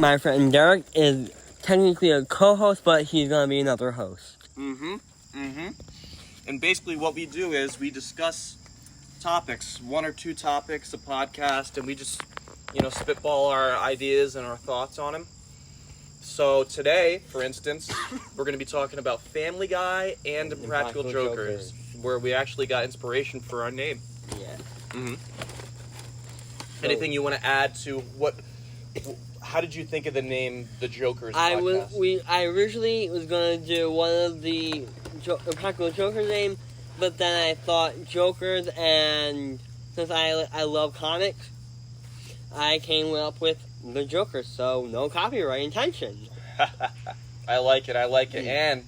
my friend Derek is technically a co-host, but he's going to be another host. And basically what we do is we discuss topics, one or two topics, a podcast, and we just, spitball our ideas and our thoughts on them. So today, for instance, we're going to be talking about Family Guy and Impractical Jokers, where we actually got inspiration for our name. Yeah. Anything you want to add to how did you think of the name The Jokers podcast? I originally was going to do one of the Impractical Jokers name, but then I thought Jokers, and since I love comics, I came up with The Jokers, so no copyright intention. I like it. And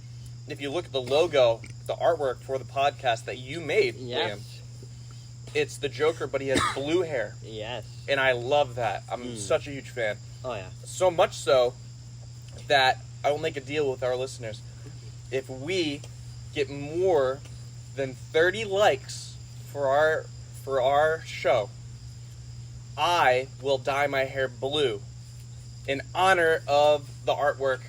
if you look at the logo, the artwork for the podcast that you made, yes. Liam, it's the Joker, but he has blue hair. Yes. And I love that. I'm such a huge fan. Oh, yeah. So much so that I will make a deal with our listeners. If we get more than 30 likes for our show, I will dye my hair blue in honor of the artwork,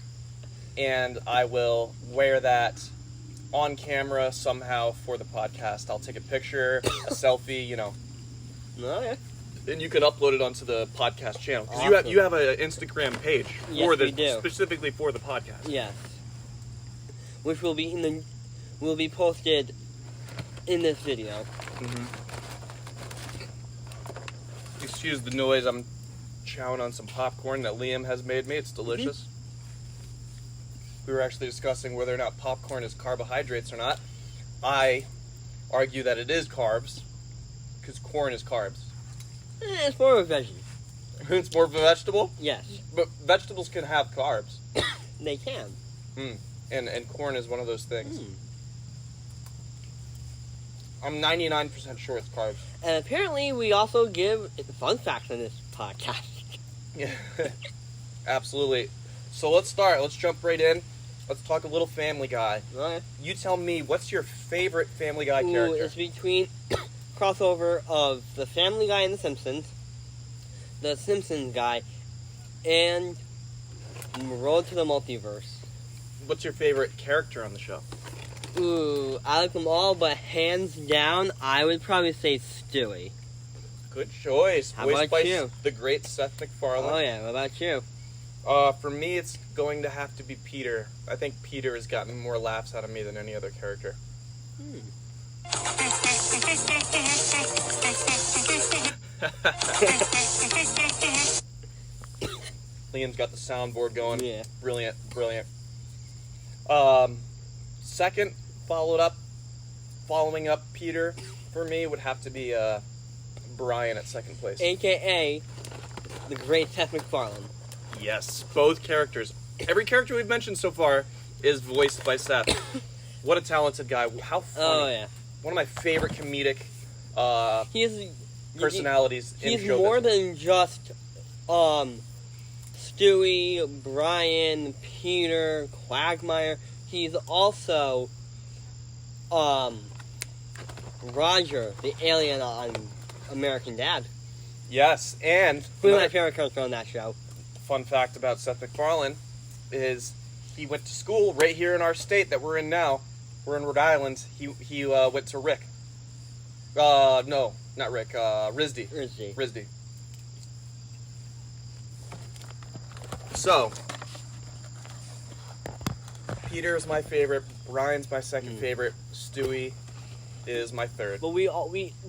and I will wear that on camera somehow for the podcast. I'll take a picture, a selfie, Oh, yeah. and you can upload it onto the podcast channel. Because Awesome. you have an Instagram page we do. specifically for the podcast. Yes. Which will be posted in this video. Excuse the noise. I'm chowing on some popcorn that Liam has made me. It's delicious. We were actually discussing whether or not popcorn is carbohydrates or not. I argue that it is carbs, because corn is carbs. It's more of a veggie. It's more of a vegetable? Yes. But vegetables can have carbs. They can. And corn is one of those things. I'm 99% sure it's carbs. And apparently we also give fun facts on this podcast. Yeah. Absolutely. So let's start. Let's jump right in. Let's talk a little Family Guy. Right. You tell me, what's your favorite Family Guy character? It's between crossover of the Family Guy and the Simpsons guy, and Road to the Multiverse. What's your favorite character on the show? Ooh, I like them all, but hands down, I would probably say Stewie. Good choice. How Voiced about by you? the great Seth MacFarlane. Oh yeah, what about you? For me, it's going to have to be Peter. I think Peter has gotten more laughs out of me than any other character. Liam's got the soundboard going. Yeah. Brilliant. Second, following up Peter, for me, would have to be Brian at second place. AKA the great Seth MacFarlane. Yes, both characters. Every character we've mentioned so far is voiced by Seth. What a talented guy. How funny. Oh yeah. One of my favorite comedic personalities in He's show more business. than just Stewie, Brian, Peter, Quagmire. He's also Roger, the alien on American Dad. Yes, and One of my favorite characters on that show. fun fact about Seth MacFarlane is he went to school right here in our state that we're in now. We're in Rhode Island. He went to Rick. No, not Rick. RISD. RISD. So, Peter is my favorite. Brian's my second favorite. Stewie is my third. But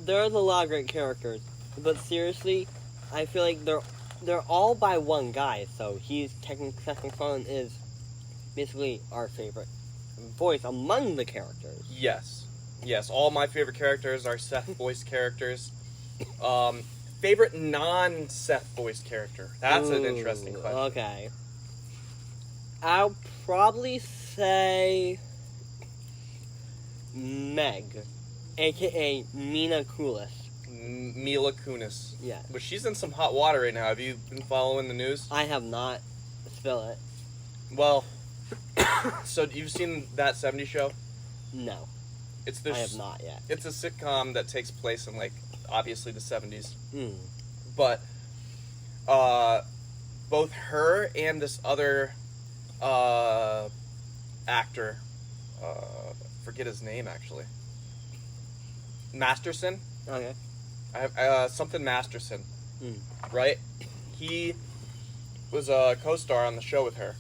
there's a lot of great characters. But seriously, I feel like they're all by one guy. So Seth MacFarlane is basically our favorite voice among the characters. Yes. All my favorite characters are Seth voice characters. Favorite non-Seth voice character? That's an interesting question. Okay. I'll probably say Meg, a.k.a. Mila Kunis. Mila Kunis. Yeah. But she's in some hot water right now. Have you been following the news? I have not. Spill it. Well, so you've seen That 70s Show? No. I have not yet. It's a sitcom that takes place in, obviously the 70s. Mm. But both her and this other actor, forget his name actually, Masterson. Okay. Something Masterson, Mm. right? He was a co-star on the show with her,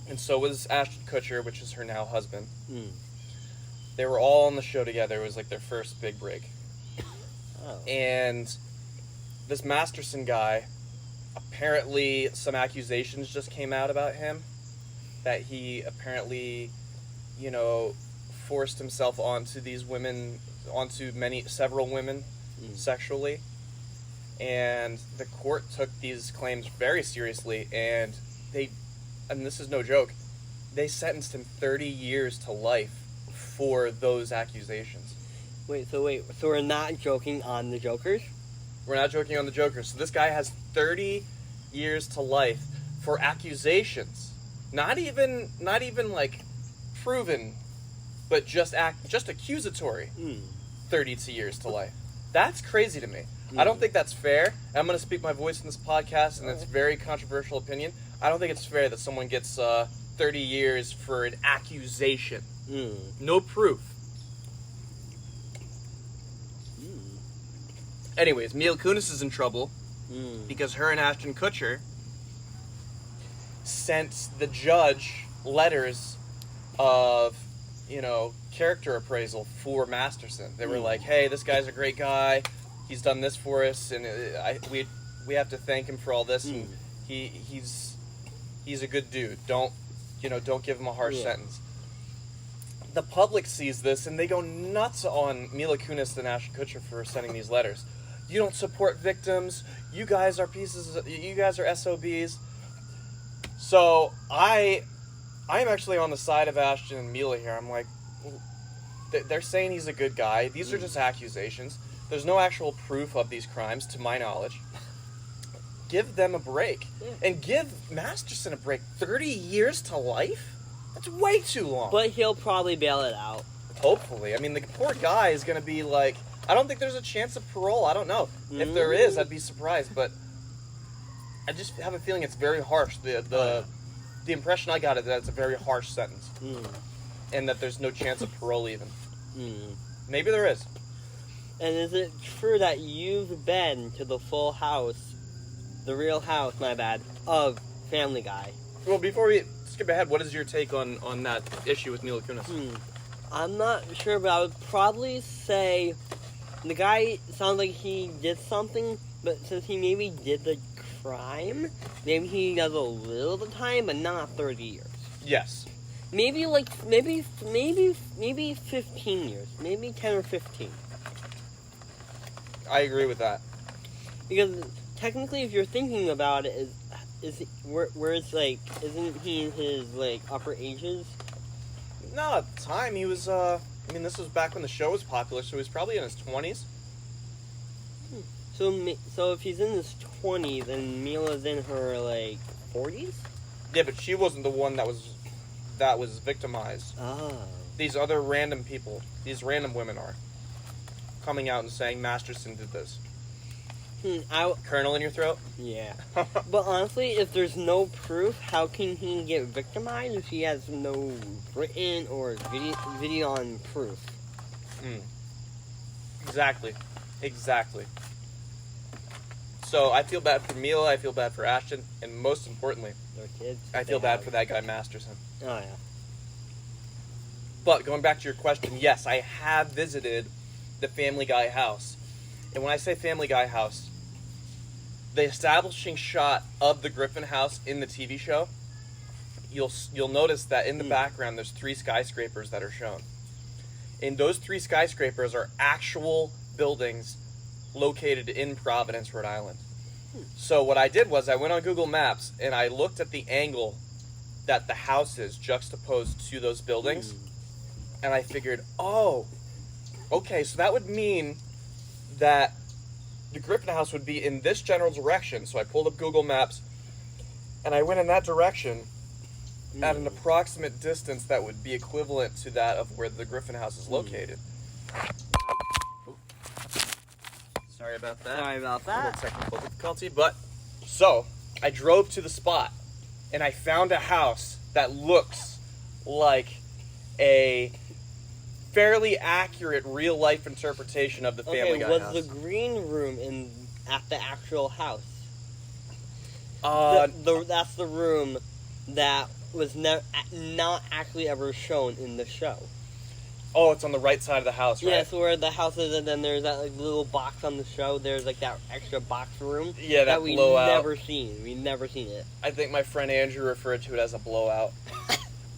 and so was Ashton Kutcher, which is her now husband. Mm. They were all on the show together. It was like their first big break. Oh. And this Masterson guy, apparently some accusations just came out about him, that he apparently, forced himself onto these women, onto several women sexually. And the court took these claims very seriously, and this is no joke, they sentenced him 30 years to life for those accusations. So we're not joking on the Jokers? We're not joking on the Joker. So this guy has 30 years to life for accusations. Not even like proven, but just accusatory. 32 years to life. That's crazy to me. I don't think that's fair. I'm going to speak my voice in this podcast, and it's a very controversial opinion. I don't think it's fair that someone gets 30 years for an accusation. No proof. Anyways, Mila Kunis is in trouble because her and Ashton Kutcher sent the judge letters of, character appraisal for Masterson. They were like, "Hey, this guy's a great guy. He's done this for us, and we have to thank him for all this. And he's a good dude. Don't give him a harsh sentence." The public sees this and they go nuts on Mila Kunis and Ashton Kutcher for sending these letters. You don't support victims. You guys are SOBs. So I'm actually on the side of Ashton and Mila here. I'm like, they're saying he's a good guy. These are just accusations. There's no actual proof of these crimes, to my knowledge. Give them a break. And give Masterson a break. 30 years to life? That's way too long. But he'll probably bail it out. Hopefully. I mean, the poor guy is going to be like... I don't think there's a chance of parole. I don't know. If there is, I'd be surprised. But I just have a feeling it's very harsh. The impression I got is that it's a very harsh sentence. And that there's no chance of parole even. Maybe there is. And is it true that you've been to the full house, the real house, my bad, of Family Guy? Well, before we skip ahead, what is your take on that issue with Mila Kunis? I'm not sure, but I would probably say the guy sounds like he did something, but since he maybe did the crime, maybe he does a little of the time, but not 30 years. Yes. Maybe 15 years. Maybe 10 or 15. I agree with that. Because technically, if you're thinking about it, isn't he in his if ages? No, at the time he was, this was back when the show was popular, so he was probably in his 20s. So if he's in his 20s, then Mila's in her, 40s? Yeah, but she wasn't the one that was victimized. Oh. These other random people, these random women are coming out and saying Masterson did this. Kernel in your throat? Yeah. But honestly, if there's no proof, how can he get victimized if he has no written or video on proof? Exactly. So I feel bad for Mila, I feel bad for Ashton, and most importantly, Their kids. I feel bad for that guy Masterson. Oh, yeah. But going back to your question, yes, I have visited the Family Guy house. And when I say Family Guy house, the establishing shot of the Griffin house in the TV show, you'll notice that in the background there's 3 skyscrapers that are shown. And those 3 skyscrapers are actual buildings located in Providence, Rhode Island. So what I did was I went on Google Maps and I looked at the angle that the house is juxtaposed to those buildings. And I figured, oh, okay, so that would mean that the Griffin house would be in this general direction. So I pulled up Google Maps and I went in that direction at an approximate distance that would be equivalent to that of where the Griffin house is located. Sorry about that. Sorry about A little that. technical difficulty, but so I drove to the spot, and I found a house that looks like a fairly accurate real-life interpretation of the Family Guy house. Was the green room at the actual house? That's the room that was not actually ever shown in the show. Oh, it's on the right side of the house, right? Yeah, so where the house is, and then there's that like little box on the show. There's like that extra box room. Yeah, that we blowout. never seen. We never seen it. I think my friend Andrew referred to it as a blowout.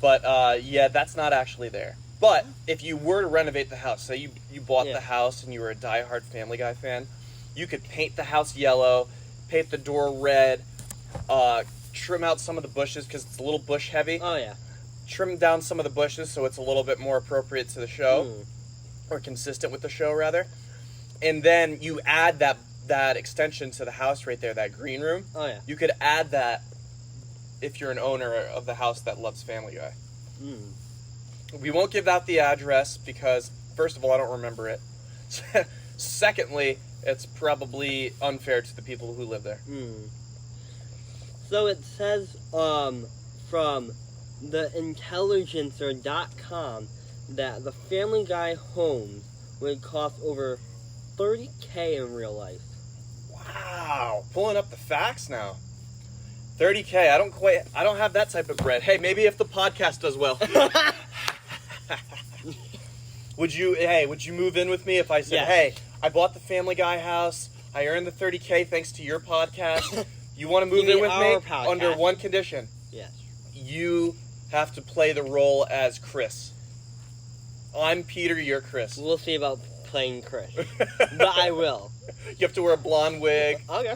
But yeah, that's not actually there. But if you were to renovate the house, say you bought the house and you were a diehard Family Guy fan, you could paint the house yellow, paint the door red, trim out some of the bushes because it's a little bush heavy. Oh yeah. Trim down some of the bushes so it's a little bit more appropriate to the show, or consistent with the show rather. And then you add that extension to the house right there, that green room. Oh yeah. You could add that if you're an owner of the house that loves Family Guy. We won't give out the address because, first of all, I don't remember it. Secondly, it's probably unfair to the people who live there. So it says from the Intelligencer.com that the Family Guy homes would cost over $30,000 in real life. Wow, pulling up the facts now. $30,000. I don't have that type of bread. Hey, maybe if the podcast does well. Would you move in with me if I said, hey, I bought the Family Guy house, I earned the $30,000 thanks to your podcast. You want to move in with me under one condition? Yes. You have to play the role as Chris. I'm Peter, you're Chris. We'll see about playing Chris. But I will. You have to wear a blonde wig. Okay.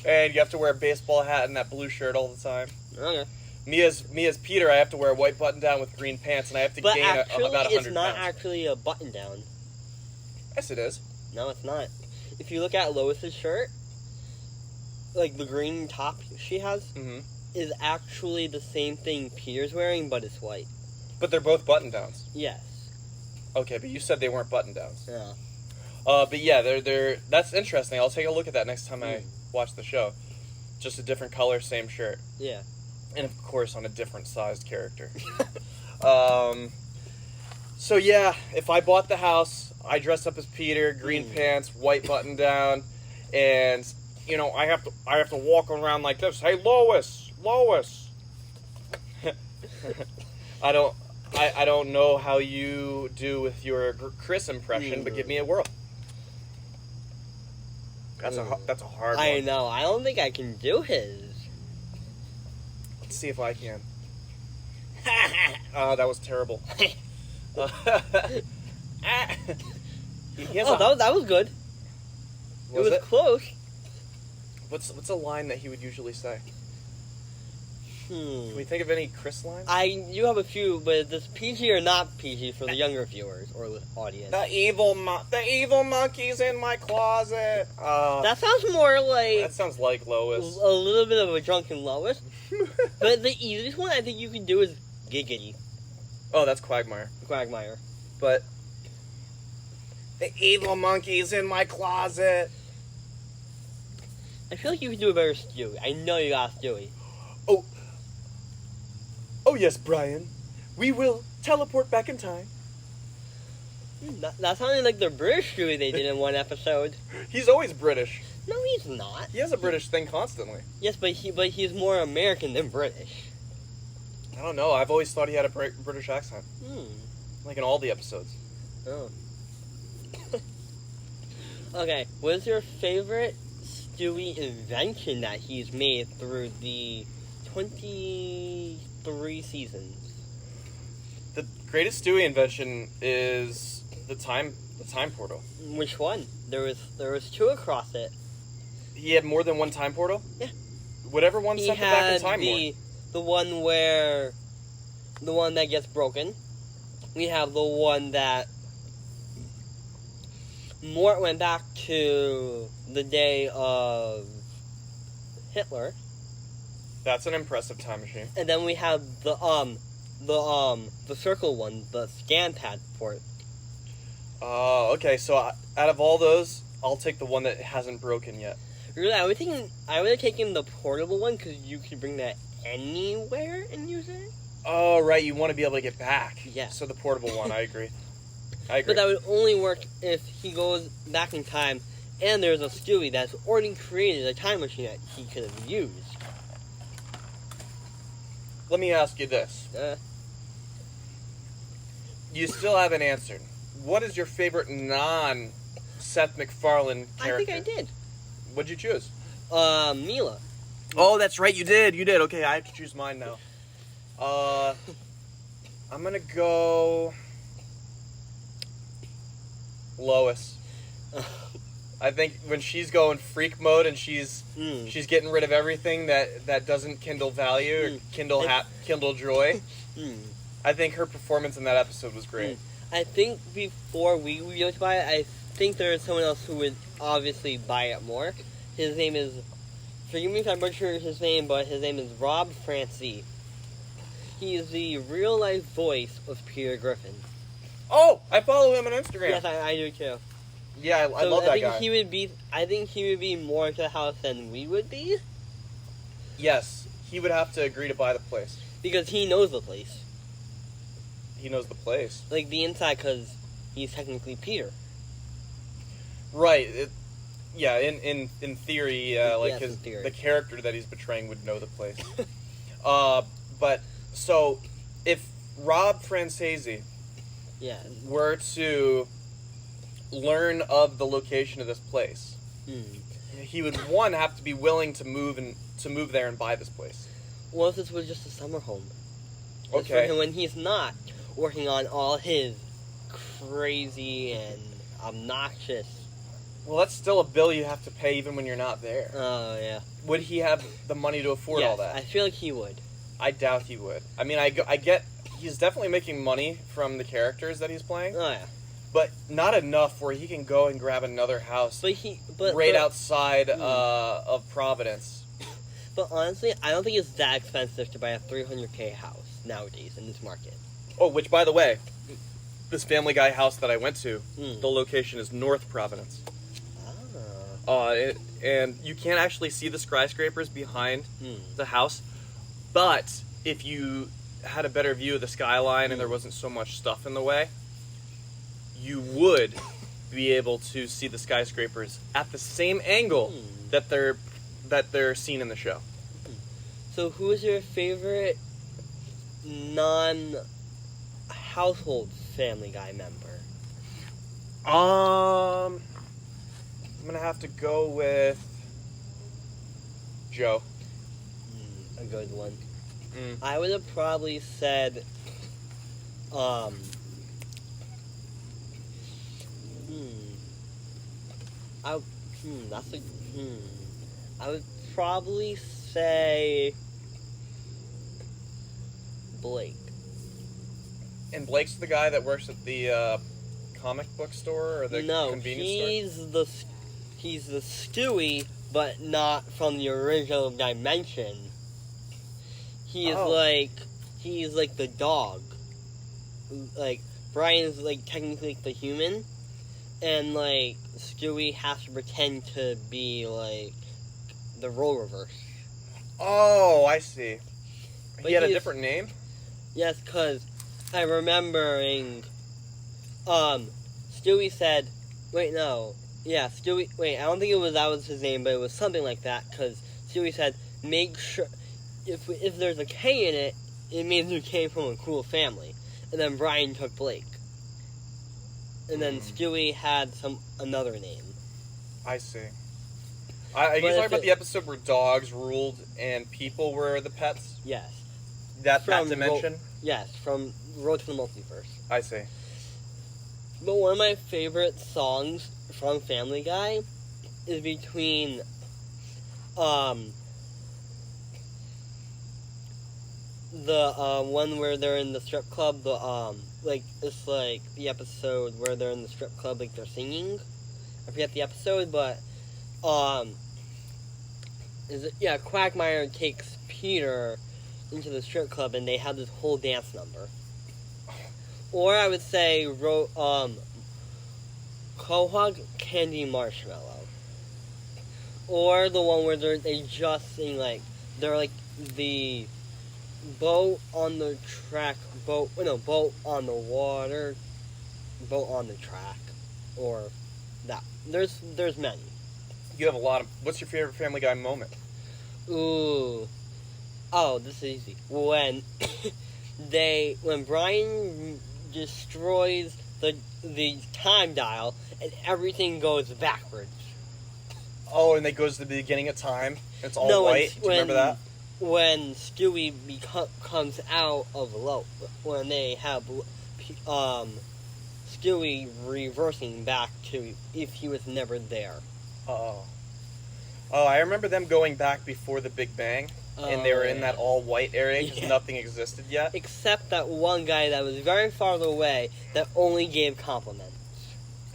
And you have to wear a baseball hat and that blue shirt all the time. Okay. Me as Peter, I have to wear a white button down with green pants, and I have to gain about 100 pounds. But it's not actually a button down. Yes, it is. No, it's not. If you look at Lois's shirt, like the green top she has, is actually the same thing Peter's wearing, but it's white. But they're both button downs. Yes. Okay, but you said they weren't button downs. Yeah. But yeah, they're that's interesting. I'll take a look at that next time I watch the show. Just a different color, same shirt. Yeah. And of course on a different sized character. So yeah, if I bought the house, I dress up as Peter, green pants, white button down, and you know, I have to walk around like this. Hey, Lois. I don't know how you do with your Chris impression, but give me a whirl. That's a hard one. I know. I don't think I can do his. Let's see if I can. Oh, that was terrible. That was good. It was close. What's a line that he would usually say? Can we think of any Chris lines? You have a few, but this PG or not PG for the younger viewers or the audience. The evil monkey's in my closet. That sounds more like... That sounds like Lois. A little bit of a drunken Lois. But the easiest one I think you can do is Giggity. Oh, that's Quagmire. But... The evil monkey's in my closet. I feel like you can do a better Stewie. I know you got Stewie. Oh yes, Brian. We will teleport back in time. That sounded like the British Stewie they did in one episode. He's always British. No, he's not. He has a British thing constantly. Yes, but he's more American than British. I don't know. I've always thought he had a British accent. Like in all the episodes. Oh. Okay, what is your favorite Stewie invention that he's made through the 23 seasons? The greatest Stewie invention is the time portal. Which one? There was two across it. He had more than one time portal? Yeah. Whatever one sent it back in time more. The one that gets broken. We have the one that Mort went back to the day of Hitler. That's an impressive time machine. And then we have the circle one, the scan pad port. Oh, okay. So out of all those, I'll take the one that hasn't broken yet. Really, I would have taken the portable one because you could bring that anywhere and use it. Oh, right. You want to be able to get back. Yeah. So the portable one, I agree. But that would only work if he goes back in time and there's a Stewie that's already created a time machine that he could have used. Let me ask you this. You still haven't answered. What is your favorite non-Seth MacFarlane character? I think I did. What'd you choose? Mila. Oh, that's right. You did. Okay, I have to choose mine now. I'm gonna go Lois. I think when she's going freak mode and she's getting rid of everything that doesn't kindle value or kindle joy. I think her performance in that episode was great. I think before we would go to buy it, I think there's someone else who would obviously buy it more. His name is, forgive me if I butcher his name, but his name is Rob Francie. He is the real life voice of Peter Griffin. Oh, I follow him on Instagram. Yes, I do too. Yeah, I love that guy. I think he would be more to the house than we would be. Yes, he would have to agree to buy the place. Because he knows the place. He knows the place. Like the inside, because he's technically Peter. Right. In theory, like yes, the character that he's portraying would know the place. But so if Rob Francese were to learn of the location of this place, he would have to be willing to move there and buy this place. What if this was just a summer home? Okay. When he's not working on all his crazy and obnoxious. Well, that's still a bill you have to pay even when you're not there. Oh, yeah. Would he have the money to afford all that? I feel like he would. I doubt he would. I mean, I get he's definitely making money from the characters that he's playing. Oh, yeah. But not enough where he can go and grab another house outside of Providence. But honestly, I don't think it's that expensive to buy a $300K house nowadays in this market. Oh, which, by the way, this Family Guy house that I went to, the location is North Providence. And you can't actually see the skyscrapers behind the house, but if you had a better view of the skyline and there wasn't so much stuff in the way, you would be able to see the skyscrapers at the same angle that they're seen in the show. So who is your favorite non-household Family Guy member? I'm gonna have to go with Joe. A good one. I would have probably said, I would probably say Blake. And Blake's the guy that works at the comic book store or the convenience store? He's the Stewie, but not from the original dimension. He's like the dog. Like, Brian's like technically like the human, and like Stewie has to pretend to be like the role reverse. Oh, I see. But he had a different name? Yes, because I'm remembering, Stewie said, Stewie, I don't think that was his name, but it was something like that, because Stewie said, make sure, if there's a K in it, it means you came from a cool family. And then Brian took Blake. And then Stewie had another name. I see. Are you talking about the episode where dogs ruled and people were the pets? Yes. That dimension? Yes, from Road to the Multiverse. I see. But one of my favorite songs from Family Guy is between, the one where they're in the strip club, it's like the episode where they're in the strip club, like they're singing. I forget the episode, but Quagmire takes Peter into the strip club and they have this whole dance number. Or I would say Quahog Candy Marshmallow, or the one where they just sing like they're like the boat on the track, boat on the water, boat on the track, or that. There's many. You have a lot of. What's your favorite Family Guy moment? Ooh. Oh, this is easy. When when Brian destroys the time dial and everything goes backwards. Oh, and it goes to the beginning of time. It's all No, white. Do you remember that? When Stewie comes out of when they have Stewie reversing back to if he was never there. Oh, I remember them going back before the Big Bang, and they were in that all white area because nothing existed yet. Except that one guy that was very far away that only gave compliments.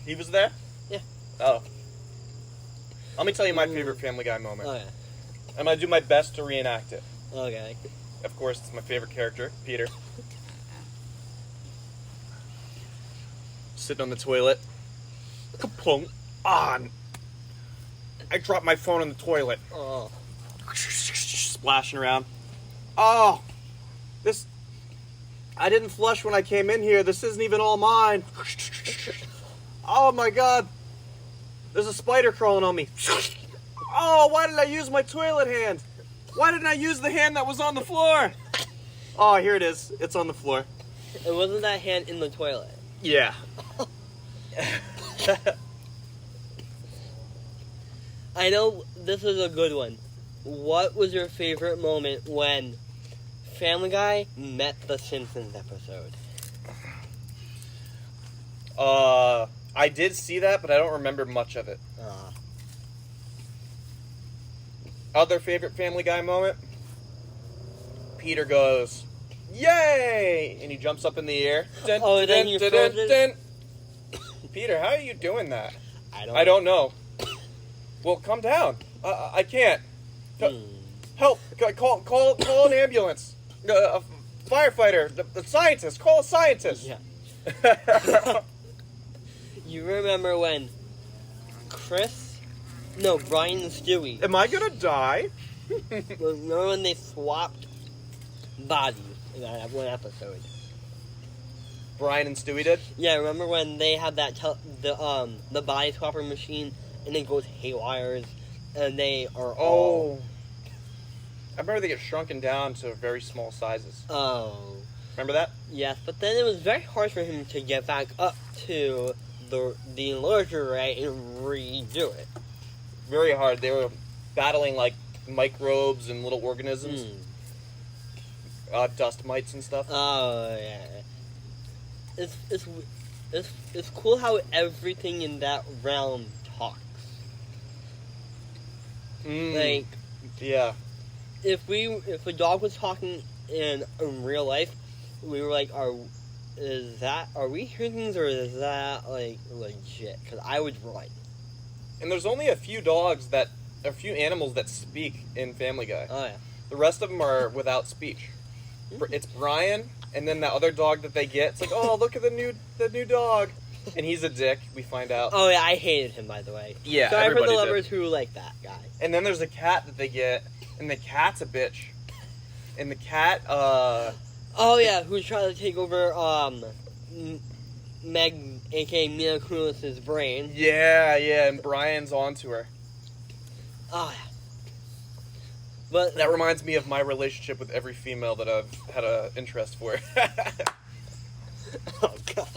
He was there? Yeah. Oh. Let me tell you my favorite Family Guy moment. Okay. I'm going to do my best to reenact it. Okay. Of course, it's my favorite character, Peter. Sitting on the toilet. Kaplunk. On. I dropped my phone in the toilet. Oh. Splashing around. Oh! I didn't flush when I came in here. This isn't even all mine. Oh my god. There's a spider crawling on me. Oh, why did I use my toilet hand? Why didn't I use the hand that was on the floor? Oh, here it is. It's on the floor. It wasn't that hand in the toilet. Yeah. I know this is a good one. What was your favorite moment when Family Guy met the Simpsons episode? I did see that, but I don't remember much of it. Other favorite Family Guy moment? Peter goes, "Yay!" And he jumps up in the air. Dun, Oh, then you froze it? Peter, how are you doing that? I don't know. Well, come down. I can't. Help! Call an ambulance. A firefighter. The scientist. Call a scientist. Yeah. You remember when Brian and Stewie. Am I gonna die? Remember when they swapped bodies in that one episode? Brian and Stewie did? Yeah, remember when they had that the body swapper machine and it goes haywires and they are all... I remember they get shrunken down to very small sizes. Oh. Remember that? Yes, but then it was very hard for him to get back up to the larger ray and redo it. Very hard. They were battling like microbes and little organisms. Dust mites and stuff. Oh, yeah. It's cool how everything in that realm talks. Like, yeah. If a dog was talking in real life, we were like, are we hearing things or is that like legit? Because I would run. And there's only a few animals that speak in Family Guy. Oh yeah. The rest of them are without speech. It's Brian, and then the other dog that they get. It's like, oh, look at the new dog, and he's a dick. We find out. Oh yeah, I hated him, by the way. Yeah, sorry for the did. lovers who like that guy. And then there's a cat that they get, and the cat's a bitch. And the cat, Oh yeah, who's trying to take over Meg, aka Mila Kunis's brain. Yeah, and Brian's onto her. Oh yeah. But that reminds me of my relationship with every female that I've had an interest for. Oh god.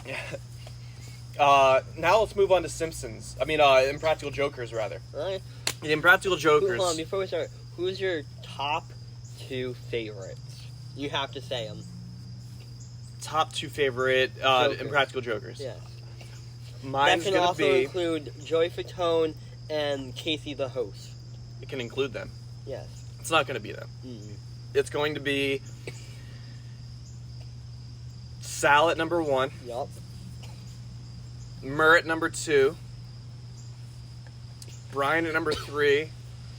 Yeah. Now let's move on to Simpsons. I mean, Impractical Jokers, rather. Right. The Impractical Jokers. Hold on, before we start, who's your top 2 favorites? You have to say them. Top 2 favorite Impractical Jokers. Yeah. Mine's that can gonna also be... include Joey Fatone and Casey the host. It can include them. Yes. It's not going to be them. It's going to be Sal at number 1. Yup. Murr at number 2. Brian at number 3.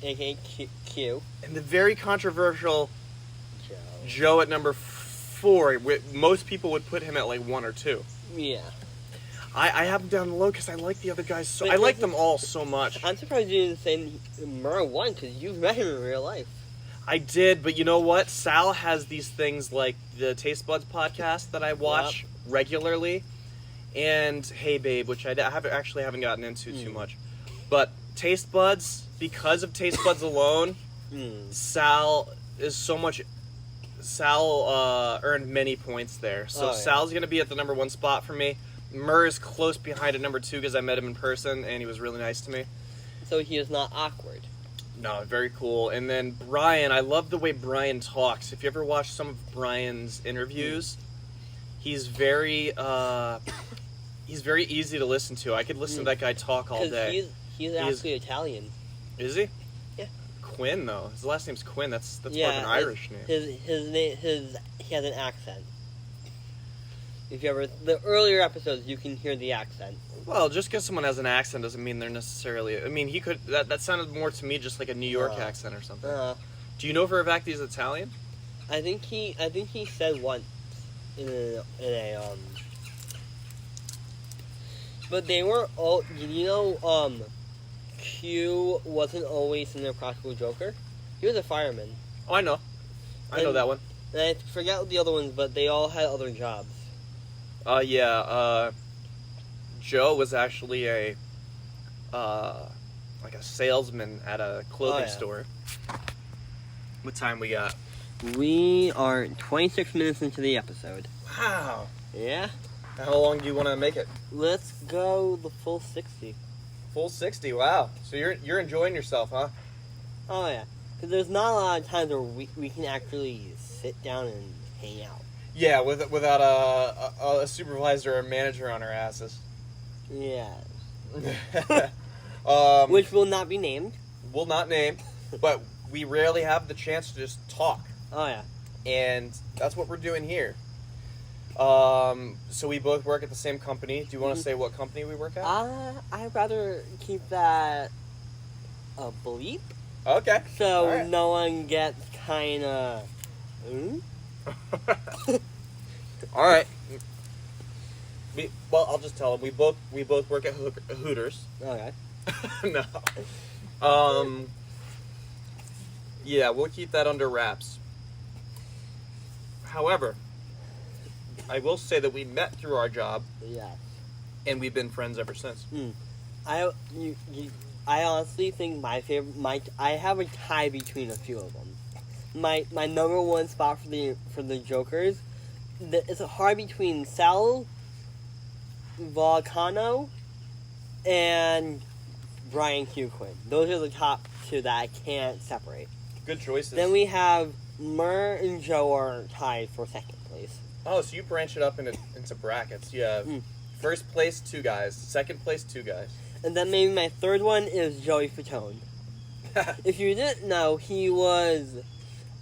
A.K.A. Q. And the very controversial Joe at number 4. Most people would put him at like 1 or 2. Yeah. I have them down low because I like the other guys so. But I like them all so much. I'm surprised you didn't say Murr won because you've met him in real life. I did, but you know what? Sal has these things like the Taste Buds podcast that I watch regularly, and Hey Babe, which I haven't gotten into too much. But Taste Buds, because of Taste Buds alone, Sal earned many points there. So Sal's going to be at the number 1 spot for me. Murr is close behind at number 2 because I met him in person, and he was really nice to me. So he is not awkward. No, very cool. And then Brian, I love the way Brian talks. If you ever watch some of Brian's interviews, he's very easy to listen to. I could listen to that guy talk all day. He's actually Italian. Is he? Yeah. Quinn, though. His last name's Quinn. That's more of an Irish name. He has an accent. If you ever the earlier episodes, you can hear the accent. Well, just because someone has an accent doesn't mean they're necessarily. I mean, he could. That sounded more to me just like a New York accent or something. Do you know for a fact he's Italian? I think he said once in a But they weren't all. Did you know? Q wasn't always an Impractical Joker. He was a fireman. Oh, I know. I know that one. And I forgot the other ones, but they all had other jobs. Joe was actually a salesman at a clothing store. What time we got? We are 26 minutes into the episode. Wow. Yeah? How long do you want to make it? Let's go the full 60. Full 60, wow. So you're enjoying yourself, huh? Oh, yeah. Because there's not a lot of times where we can actually sit down and hang out. Yeah, without a supervisor or manager on our asses. Yeah. Which will not be named. Will not name, but we rarely have the chance to just talk. Oh, yeah. And that's what we're doing here. So we both work at the same company. Do you want to say what company we work at? I'd rather keep that a bleep. Okay. So no one gets kind of... All right. I'll just tell them we both work at Hooters. Okay. No. Yeah, we'll keep that under wraps. However, I will say that we met through our job. Yeah. And we've been friends ever since. I honestly think I have a tie between a few of them. My number 1 spot for the Jokers, it's a hard between Sal Volcano and Brian Q. Quinn. Those are the top 2 that I can't separate. Good choices. Then we have Murr and Joe are tied for 2nd place. Oh, so you branch it up into brackets. You have first place 2 guys, second place 2 guys. And then maybe my 3rd one is Joey Fatone. If you didn't know, he was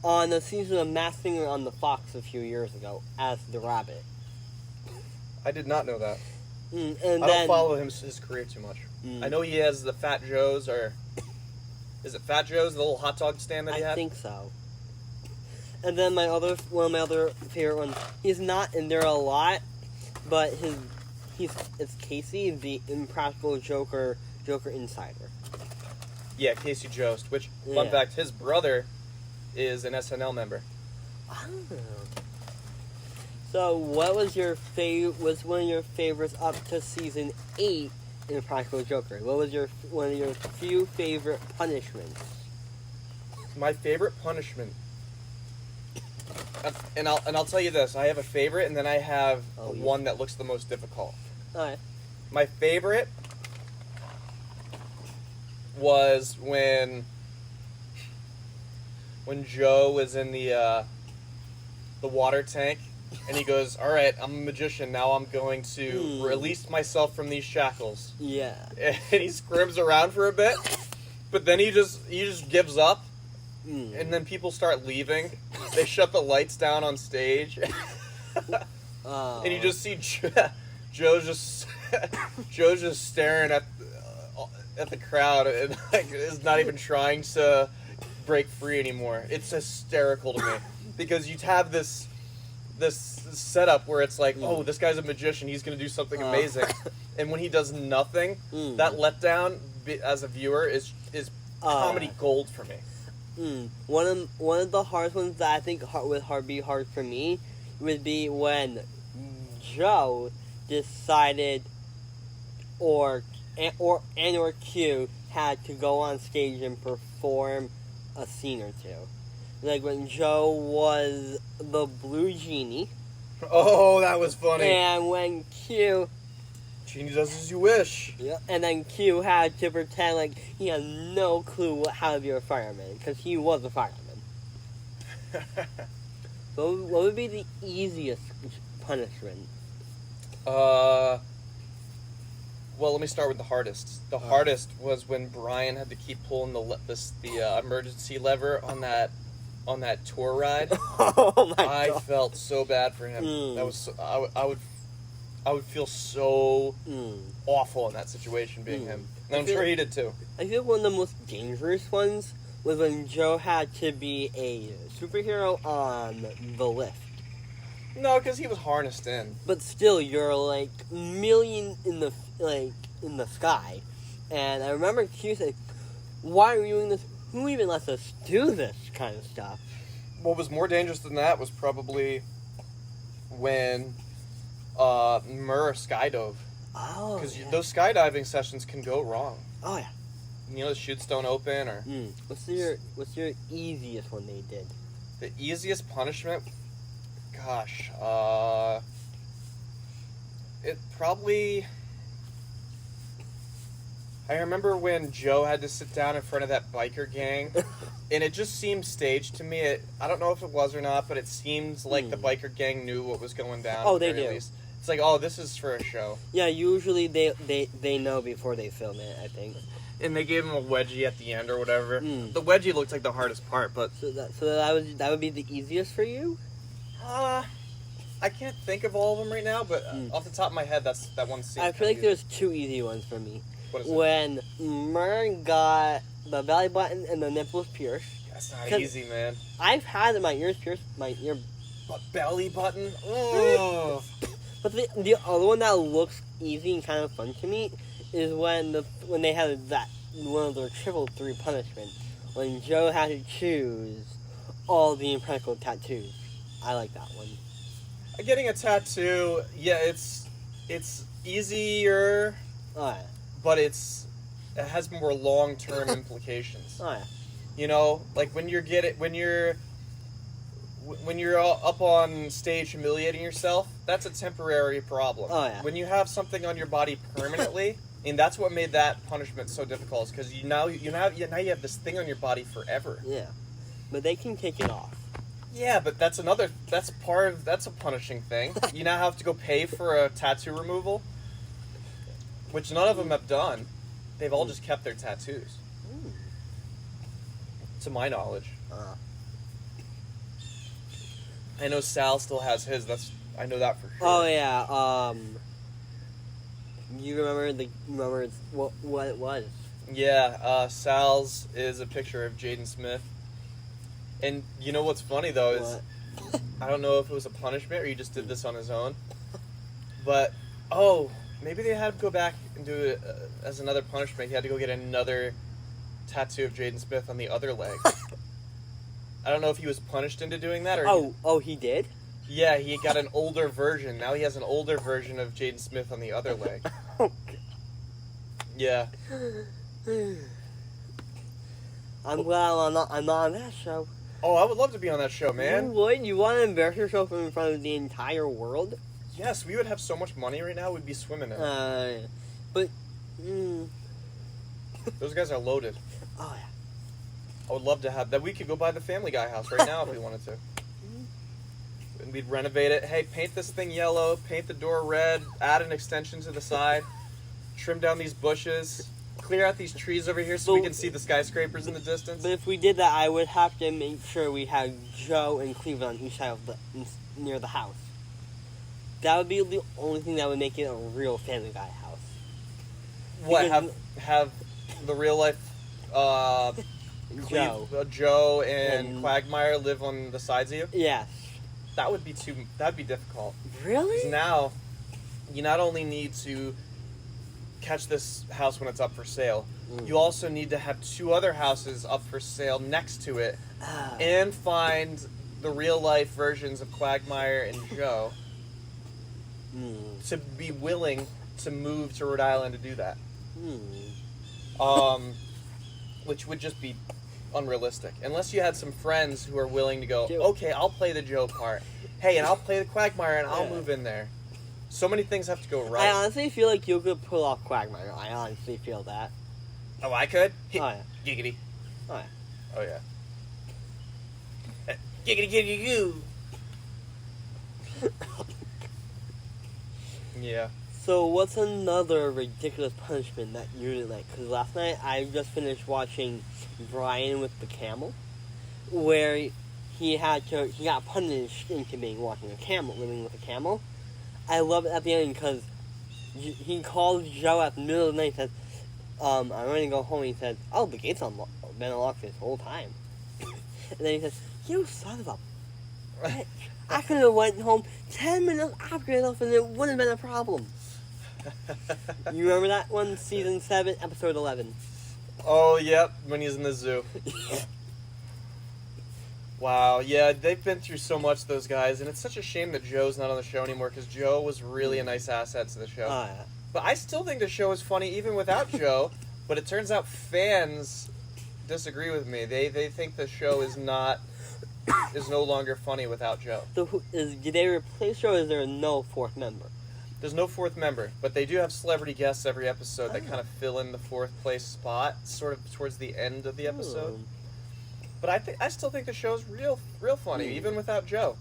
on the season of Masked Singer on the Fox a few years ago as the Rabbit. I did not know that. And I don't follow his career too much. I know he has the Fat Joe's, or is it Fat Joe's, the little hot dog stand that he had? I think so. And then one of my other favorite ones, he's not in there a lot, but it's Casey, the Impractical Joker Insider. Yeah, Casey Jost, which, fun fact, his brother is an SNL member. Oh. So, what was one of your favorites up to season 8 in Impractical Joker? What was one of your few favorite punishments? My favorite punishment, and I'll tell you this: I have a favorite, and then I have one that looks the most difficult. All right. My favorite was when Joe was in the water tank, and he goes, "All right, I'm a magician. Now I'm going to release myself from these shackles." Yeah. And he scrims around for a bit, but then he just gives up, and then people start leaving. They shut the lights down on stage, and you just see Joe's just staring at the crowd and is not even trying to break free anymore. It's hysterical to me because you'd have this this setup where it's like, oh, this guy's a magician, he's gonna do something amazing, and when he does nothing, that letdown as a viewer is comedy gold for me. One of the hardest ones that I think would be hard for me would be when Joe decided, or Q had to go on stage and perform a scene or two. Like when Joe was the Blue Genie. Oh, that was funny. And when Q... Genie does as you wish. Yeah, and then Q had to pretend like he had no clue how to be a fireman, because he was a fireman. So what would be the easiest punishment? Well, let me start with the hardest. The hardest was when Brian had to keep pulling the emergency lever on that tour ride. Oh my God! I felt so bad for him. That was I would feel so awful in that situation being him, and I'm sure he did too. I feel one of the most dangerous ones was when Joe had to be a superhero on the lift. No, because he was harnessed in. But still, you're like million in the sky, and I remember Q saying, "Why are we doing this? Who even lets us do this kind of stuff?" What was more dangerous than that was probably when Murr skydove. Oh, because those skydiving sessions can go wrong. Oh yeah. You know, the chutes don't open, or What's your easiest one they did? The easiest punishment. Gosh, it probably... I remember when Joe had to sit down in front of that biker gang, and it just seemed staged to me. I don't know if it was or not, but it seems like the biker gang knew what was going down. Oh, they do. Least. It's like, oh, this is for a show. Yeah, usually they know before they film it, I think. And they gave him a wedgie at the end or whatever. The wedgie looked like the hardest part, but... So that would be the easiest for you? I can't think of all of them right now, but off the top of my head, that's that one scene. I feel like there's two easy ones for me. What is it? When Mern got the belly button and the nipples pierced. That's not easy, man. I've had my ears pierced, my ear... But belly button? Oh. But the other one that looks easy and kind of fun to me is when they had that one of their triple 3 punishments, when Joe had to choose all the impractical tattoos. I like that one. Getting a tattoo, yeah, it's easier, but it has more long-term implications. Oh yeah. You know, like when you're up on stage humiliating yourself, that's a temporary problem. Oh yeah. When you have something on your body permanently, and that's what made that punishment so difficult, because now you have this thing on your body forever. Yeah, but they can take it off. Yeah, but that's a punishing thing. You now have to go pay for a tattoo removal, which none of them have done. They've all just kept their tattoos, to my knowledge. I know Sal still has his. I know that for sure. Oh yeah. You remember what it was? Yeah. Sal's is a picture of Jaden Smith. And you know what's funny, though, is I don't know if it was a punishment or he just did this on his own. But, maybe they had to go back and do it as another punishment. He had to go get another tattoo of Jaden Smith on the other leg. I don't know if he was punished into doing that. Or he did? Yeah, he got an older version. Now he has an older version of Jaden Smith on the other leg. Yeah. I'm glad I'm not on that show. Oh, I would love to be on that show, man. You would? You want to embarrass yourself in front of the entire world? Yes, we would have so much money right now, we'd be swimming in it. But... Those guys are loaded. Oh, yeah. I would love to have that. We could go buy the Family Guy house right now if we wanted to. And we'd renovate it. Hey, paint this thing yellow, paint the door red, add an extension to the side, trim down these bushes, clear out these trees over here so we can see the skyscrapers in the distance. But if we did that, I would have to make sure we had Joe and Cleveland on each side of near the house. That would be the only thing that would make it a real Family Guy house. What, have the real life Joe and Quagmire live on the sides of you? Yes. That'd be difficult. Really? 'Cause now, you not only need to catch this house when it's up for sale, you also need to have 2 other houses up for sale next to it, and find the real life versions of Quagmire and Joe to be willing to move to Rhode Island to do that. Which would just be unrealistic. Unless you had some friends who are willing to go, okay, I'll play the Joe part. Hey, and I'll play the Quagmire and I'll move in there. So many things have to go right. I honestly feel like you could pull off Quagmire. I honestly feel that. Oh, I could? Oh, yeah. Giggity. Oh, yeah. Oh, yeah. Giggity, giggity, goo. Yeah. So, what's another ridiculous punishment that you didn't like? Because last night I just finished watching Brian with the Camel, where he got punished into living with a camel. I love it at the end because he calls Joe at the middle of the night and says, I'm ready to go home. He said, oh, the gate's been unlocked this whole time. And then he says, you son of a bitch. I could have went home 10 minutes after enough and it wouldn't have been a problem. You remember that one? Season 7, episode 11. Oh, yep, when he's in the zoo. Wow, yeah, they've been through so much, those guys, and it's such a shame that Joe's not on the show anymore, because Joe was really a nice asset to the show. Oh, yeah. But I still think the show is funny even without Joe, but it turns out fans disagree with me. They think the show is no longer funny without Joe. So did they replace Joe, or is there no 4th member? There's no 4th member, but they do have celebrity guests every episode that kind of fill in the 4th place spot, sort of towards the end of the episode. But I still think the show's real funny, even without Joe.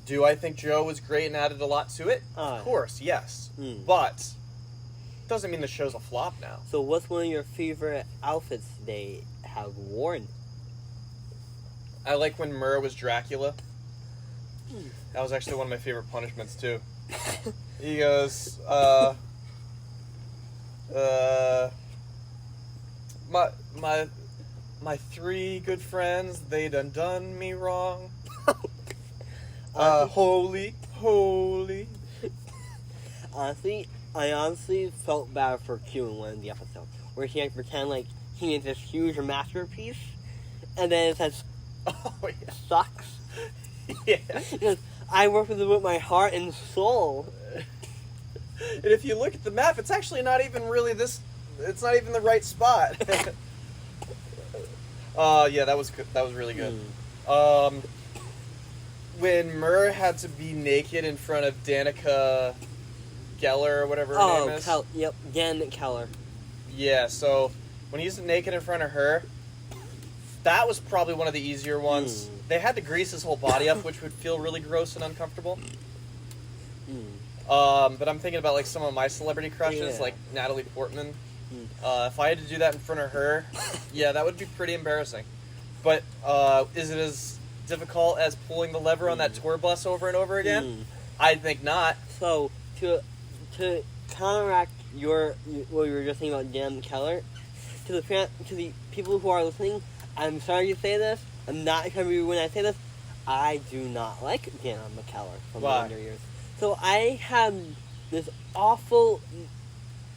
Do I think Joe was great and added a lot to it? Of course, yes. But doesn't mean the show's a flop now. So what's one of your favorite outfits they have worn? I like when Murr was Dracula. That was actually one of my favorite punishments, too. He goes, my 3 good friends, they done me wrong. Holy. I honestly felt bad for Q in one of the episodes, where he had to pretend like he made this huge masterpiece, and then it says, sucks. Yeah. Because I work with it with my heart and soul. And if you look at the map, it's actually not even really it's not even the right spot. Yeah, that was good. That was really good. When Murr had to be naked in front of Danica Geller or whatever her name is. Yep, Janet Keller. Yeah, so when he's naked in front of her, that was probably one of the easier ones. They had to grease his whole body up, which would feel really gross and uncomfortable. But I'm thinking about like some of my celebrity crushes, like Natalie Portman. If I had to do that in front of her, yeah, that would be pretty embarrassing. But is it as difficult as pulling the lever on that tour bus over and over again? I think not. So to counteract what you were just saying about Dan Keller, to the people who are listening, I'm sorry to say this. I'm not trying to be when I say this. I do not like Dana McKellar from the Wonder Years. So I had this awful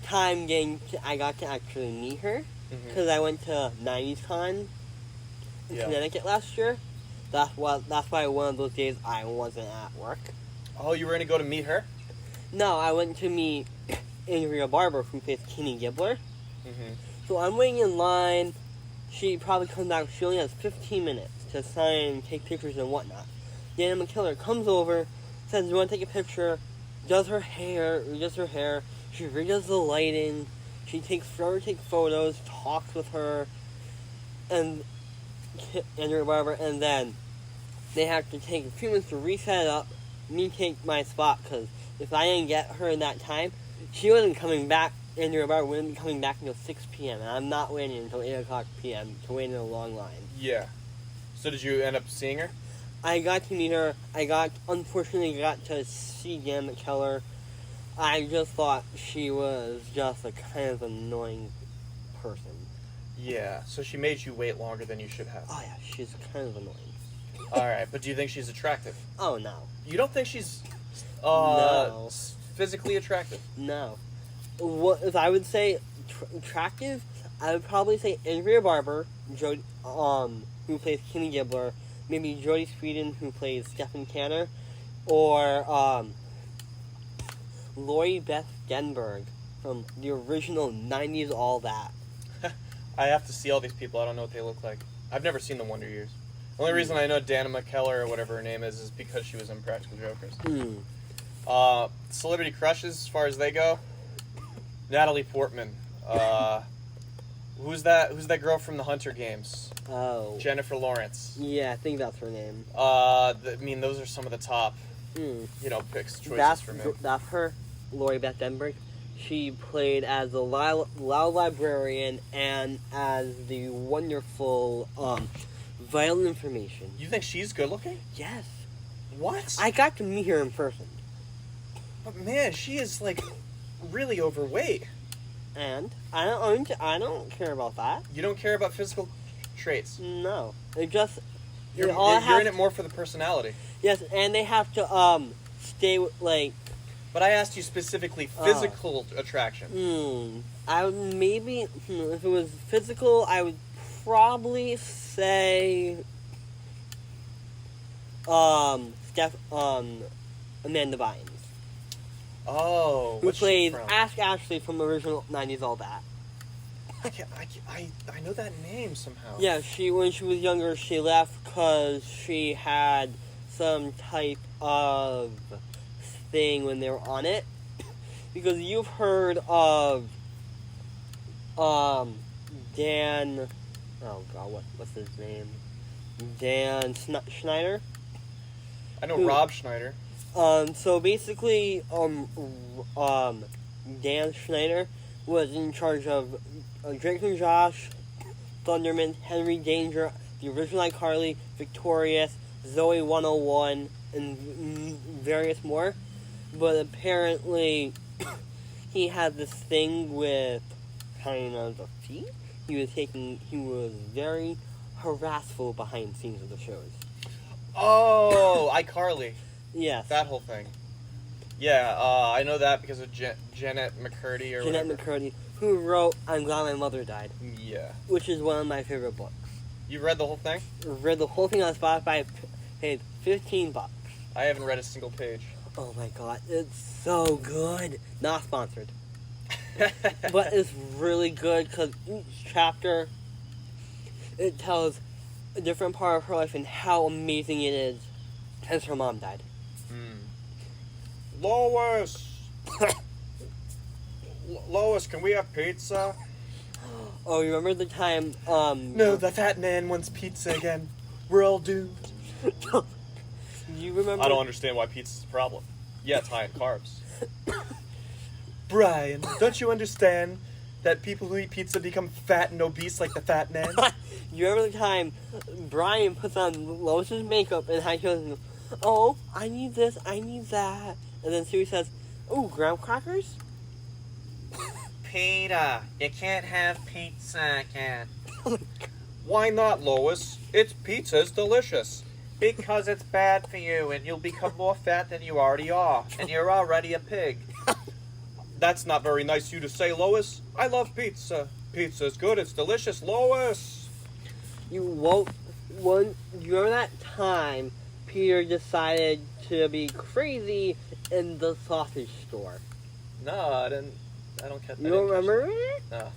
time I got to actually meet her because I went to 90s Con in Connecticut last year. That's why one of those days I wasn't at work. Oh, you were going to go to meet her? No, I went to meet Andrea Barber, who plays Kenny Gibbler. So I'm waiting in line. She probably comes back. She only has 15 minutes to sign and take pictures and whatnot. Dana McKellar comes over, says, "You want to take a picture?" Does her hair, She redoes the lighting. She takes photos, talks with her, and Andrea Barber, and then they have to take a few minutes to reset it up. Me take my spot, because if I didn't get her in that time, she wasn't coming back. Andrea Barber wouldn't be coming back until 6 p.m., and I'm not waiting until 8 o'clock p.m. to wait in a long line. Yeah. So did you end up seeing her? I got to meet her. Unfortunately got to see Jan McKellar. I just thought she was just a kind of annoying person. Yeah, so she made you wait longer than you should have. Oh yeah, she's kind of annoying. All right, but do you think she's attractive? Oh, no. You don't think she's No. physically attractive? No. What if I would say attractive? I would probably say Andrea Barber, who plays Kenny Gibbler, maybe Jodie Sweden, who plays Stephen Canner, or Lori Beth Denberg from the original 90s All That. I have to see all these people. I don't know what they look like. I've never seen the Wonder Years. The only reason I know Dana McKellar or whatever her name is because she was in Practical Jokers. Celebrity crushes, as far as they go. Natalie Portman. Who's that girl from the Hunter Games? Oh. Jennifer Lawrence. Yeah, I think that's her name. I mean, those are some of the top, choices for me. That's her, Lori Beth Denberg. She played as the loud librarian and as the wonderful Vital Information. You think she's good looking? Yes. What? I got to meet her in person. But man, she is like really overweight. And I don't care about that. You don't care about physical traits. No, it just You're in it more for the personality. Yes, and they have to stay with like. But I asked you specifically physical attraction. I would maybe if it was physical, I would probably say Amanda Bynes. Oh, Who what's she plays from? Ask Ashley from the original 90s All That. I know that name somehow. Yeah, when she was younger, she left because she had some type of thing when they were on it. Because you've heard of Dan. Oh God, what's his name? Dan Schneider. I know Rob Schneider. So basically, Dan Schneider was in charge of Drake and Josh, Thunderman, Henry Danger, the original iCarly, Victorious, Zoe 101, and various more. But apparently, he had this thing with kind of the feet. He was very harassful behind the scenes of the shows. Oh, iCarly. Yes. That whole thing. Yeah, I know that because of Janet McCurdy or Jeanette whatever. McCurdy, who wrote I'm Glad My Mother Died. Yeah. Which is one of my favorite books. You read the whole thing? Read the whole thing on Spotify, paid $15. I haven't read a single page. Oh my god, it's so good. Not sponsored. But it's really good because each chapter, it tells a different part of her life and how amazing it is since her mom died. Lois! Lois, can we have pizza? Oh, you remember the time, No, the fat man wants pizza again. We're all doomed. You remember? I don't understand why pizza's a problem. Yeah, it's high in carbs. Brian, don't you understand that people who eat pizza become fat and obese like the fat man? You remember the time Brian puts on Lois's makeup and how she goes, oh, I need this, I need that. And then Sue says, oh, graham crackers? Peter, you can't have pizza again. Why not, Lois? Pizza's delicious. Because it's bad for you and you'll become more fat than you already are. And you're already a pig. That's not very nice of you to say, Lois. I love pizza. Pizza's good, it's delicious, Lois. You remember that time Peter decided to be crazy in the sausage store? No, I don't catch that. You don't remember it? No.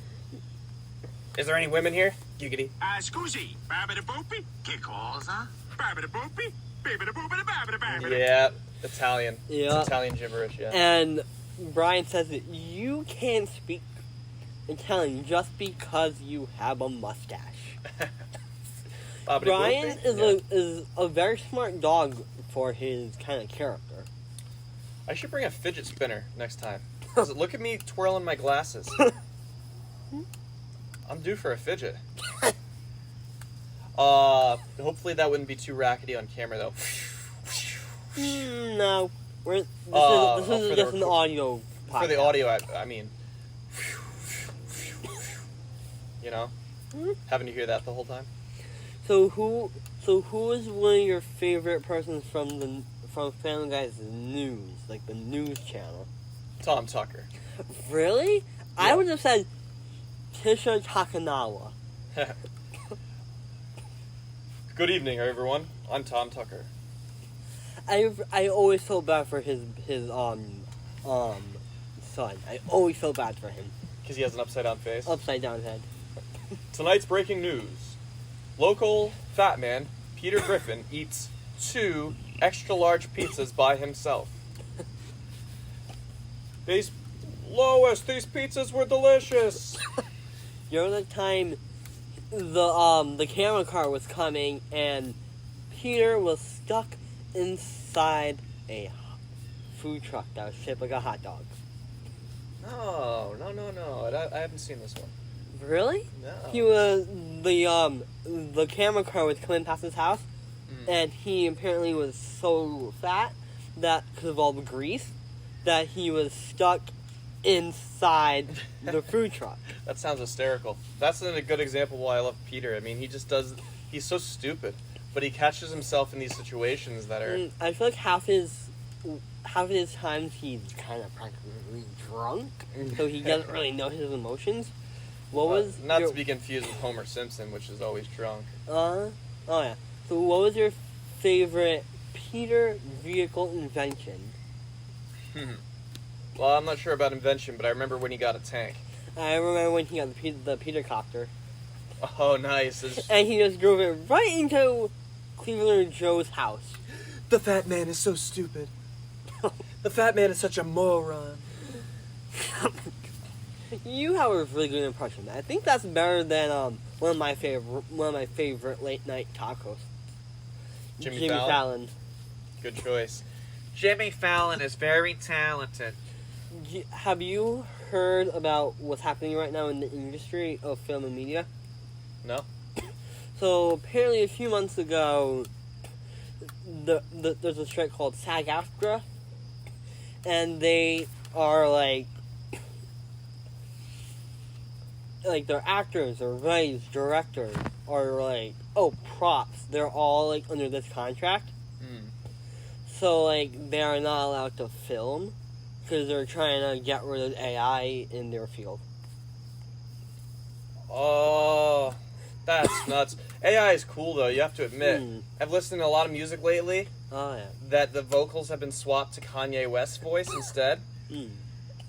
Is there any women here? Giggity. Scusi, babidi-boopy, che cosa? Babidi-boopy, babidi-boopy-babidi-babidi. Yeah, Italian. Yeah. It's Italian gibberish, yeah. And Brian says that you can't speak Italian just because you have a mustache. Brian is a very smart dog for his kind of character. I should bring a fidget spinner next time. Look at me twirling my glasses. I'm due for a fidget. Hopefully that wouldn't be too rackety on camera, though. No. This is just an audio podcast. For the audio, I mean. You know? Having to hear that the whole time? So who is one of your favorite persons from Family Guy's news, like the news channel? Tom Tucker. Really? Yeah. I would have said Tisha Takanawa. Good evening, everyone. I'm Tom Tucker. I always felt bad for his son. I always felt bad for him. Because he has an upside-down face. Upside down head. Tonight's breaking news. Local fat man, Peter Griffin, eats 2 extra-large pizzas by himself. Lois, these pizzas were delicious! During the time the camera car was coming and Peter was stuck inside a food truck that was shaped like a hot dog. No. I haven't seen this one. Really? No. He was the camera car was coming past his house, and he apparently was so fat that because of all the grease that he was stuck inside the food truck. That sounds hysterical. That's a good example why I love Peter. I mean, he's so stupid, but he catches himself in these situations that are... I feel like half his times he's kind of practically drunk, so he doesn't really know his emotions. What was not to be confused with Homer Simpson, which is always drunk. Oh yeah. So what was your favorite Peter vehicle invention? Well, I'm not sure about invention, but I remember when he got a tank. I remember when he got the Peter Copter. Oh, nice. And he just drove it right into Cleveland Joe's house. The fat man is so stupid. The fat man is such a moron. You have a really good impression. I think that's better than one of my favorite late night tacos. Jimmy Fallon. Good choice. Jimmy Fallon is very talented. Have you heard about what's happening right now in the industry of film and media? No. So apparently, a few months ago, there's a strike called SAG-AFTRA, and they are like their actors or writers, directors are like, props. They're all like under this contract. So like they are not allowed to film because they're trying to get rid of AI in their field. Oh, that's nuts. AI is cool though, you have to admit. I've listened to a lot of music lately. Oh yeah. That the vocals have been swapped to Kanye West's voice instead.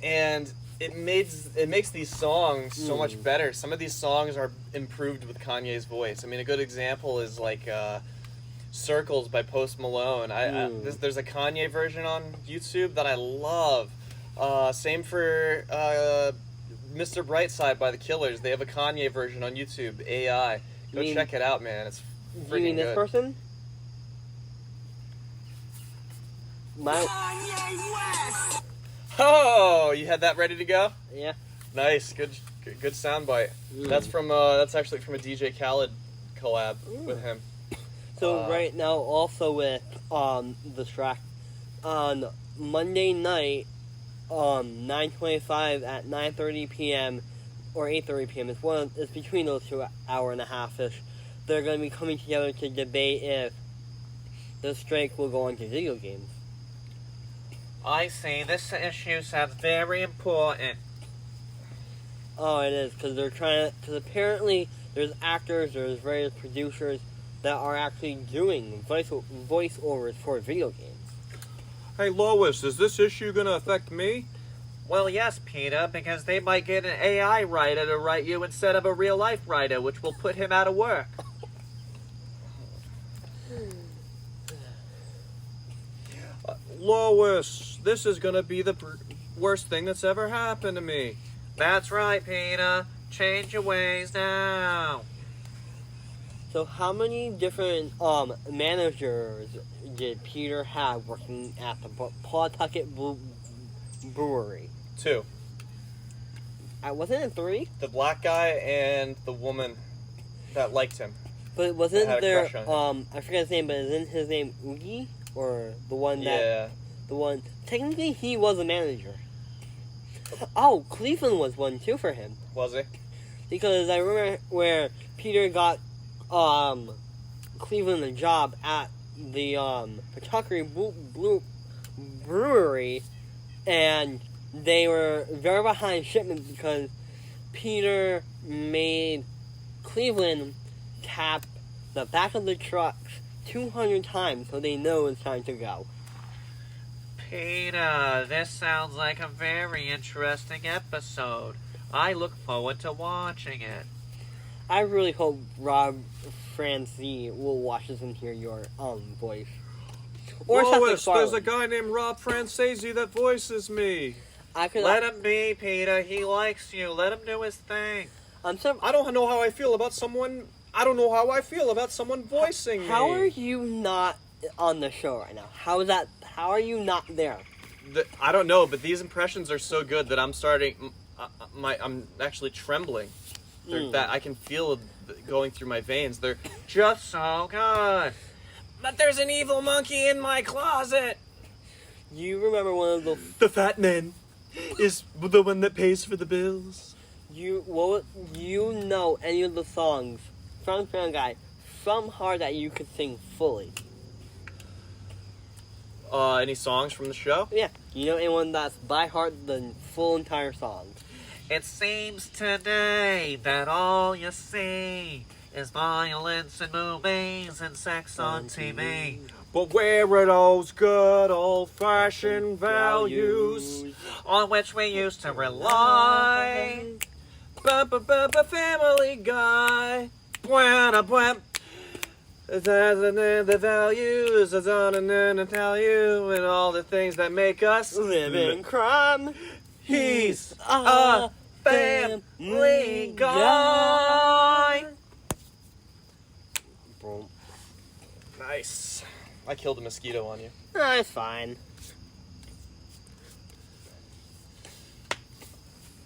And it makes these songs so much better. Some of these songs are improved with Kanye's voice. I mean, a good example is like Circles by Post Malone. There's a Kanye version on YouTube that I love. Same for Mr. Brightside by The Killers. They have a Kanye version on YouTube, AI. Go check it out, man. It's freaking good. You mean this person? Oh, you had that ready to go? Yeah. Nice, good soundbite. That's actually from a DJ Khaled collab with him. So right now, also with the track on Monday night, 9:25 at 9:30 p.m. or 8:30 p.m. It's between those 2 hour and a half ish. They're going to be coming together to debate if the strike will go into video games. I see. This issue sounds very important. Oh, it is, because apparently there's actors, there's various producers that are actually doing voiceovers for video games. Hey, Lois, is this issue going to affect me? Well, yes, Peter, because they might get an AI writer to write you instead of a real-life writer, which will put him out of work. Lois, this is going to be the worst thing that's ever happened to me. That's right, Peter. Change your ways now. So how many different managers did Peter have working at the Pawtucket Brewery? 2. Wasn't it 3? The black guy and the woman that liked him. But wasn't there, I forget his name, but isn't his name Oogie? Or the one that... Yeah. The one... Technically, he was a manager. Oh, Cleveland was one, too, for him. Was he? Because I remember where Peter got, Cleveland a job at the Pawtucket Brewery, and they were very behind shipment because Peter made Cleveland tap the back of the trucks 200 times so they know it's time to go. Peter, this sounds like a very interesting episode. I look forward to watching it. I really hope Rob Francie will watch this and hear your voice. Or Lois, Seth there's a MacFarlane. guy named Rob Francesi that voices me. I could. Let him be, Peter. He likes you. Let him do his thing. I'm so. I don't know how I feel about someone. I don't know how I feel about someone voicing me. How are you not on the show right now? How is that? How are you not there? I don't know, but these impressions are so good that I'm starting. I'm actually trembling. That I can feel going through my veins. They're Just so good. But there's an evil monkey in my closet. You remember one of the The fat man is the one that pays for the bills. you know any of the songs from Family Guy from heart that you could sing fully? Any songs from the show? Yeah, you know anyone that's by heart the full entire song? It seems today that all you see is violence and movies and sex on TV. But where are those good old-fashioned values? On which we used to rely. Family Guy. The values is on and tell you and all the things that make us Live in crime. He's a family guy. Boom. Nice. I killed a mosquito on you. It's fine.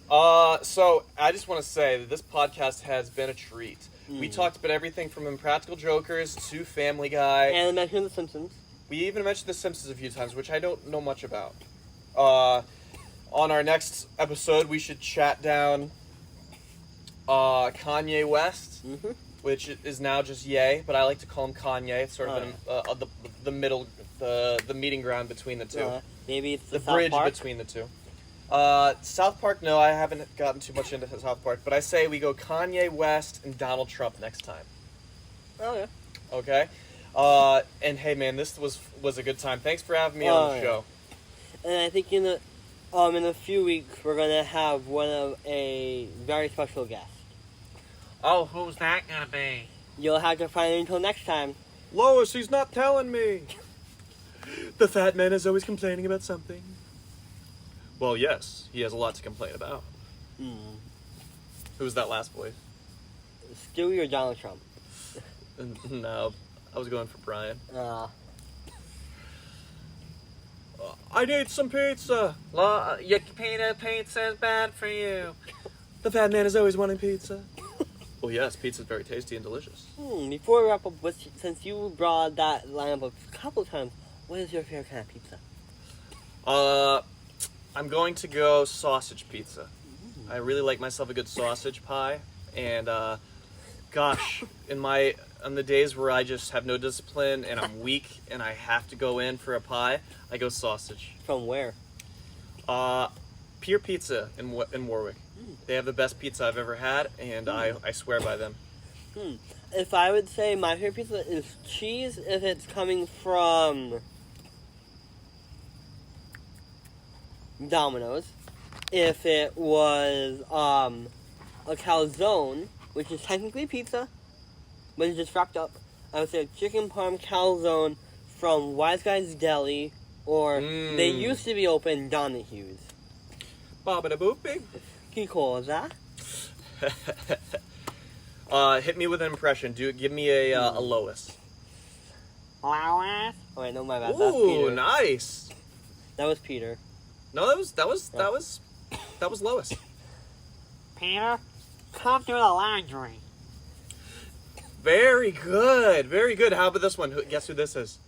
So I just want to say that this podcast has been a treat. We talked about everything from Impractical Jokers to Family Guy. And I mentioned The Simpsons. We even mentioned The Simpsons a few times, which I don't know much about. On our next episode, we should chat down Kanye West, which is now just Ye, but I like to call him Kanye. It's sort of the middle, the meeting ground between the two. Maybe it's The South bridge Park. between the two. South Park, no, I haven't gotten too much into South Park, but I say we go Kanye West and Donald Trump next time. Oh yeah. Okay? And hey man, this was a good time. Thanks for having me on the yeah. show. And I think in a few weeks we're gonna have one of a very special guest. Oh, who's that gonna be? You'll have to find it until next time. Lois, he's not telling me. The fat man is always complaining about something. Well, yes, he has a lot to complain about. Who's that last voice? Stewie or Donald Trump? No, I was going for Brian. I need some pizza. Your peanut pizza is bad for you. The fat man is always wanting pizza. Well, yes, pizza's very tasty and delicious. Before we wrap up, since you brought that line up a couple times, what is your favorite kind of pizza? I'm going to go sausage pizza. I really like myself a good sausage pie, and gosh, on the days where I just have no discipline and I'm weak and I have to go in for a pie, I go sausage. From where? Pier Pizza in Warwick. They have the best pizza I've ever had, and I swear by them. If I would say my favorite pizza is cheese, if it's coming from Domino's. If it was a calzone, which is technically pizza, but it's just wrapped up, I would say a chicken parm calzone from Wise Guys Deli, or they used to be open Donahue's. Ba-ba-da-boop-bing. Que cosa? Hit me with an impression. Give me a Lois. Oh wait, no, my bad. That's Ooh, Peter. nice. That was Peter. No, that was Lois. Peter, come do the laundry. Very good, very good. How about this one? Guess who this is?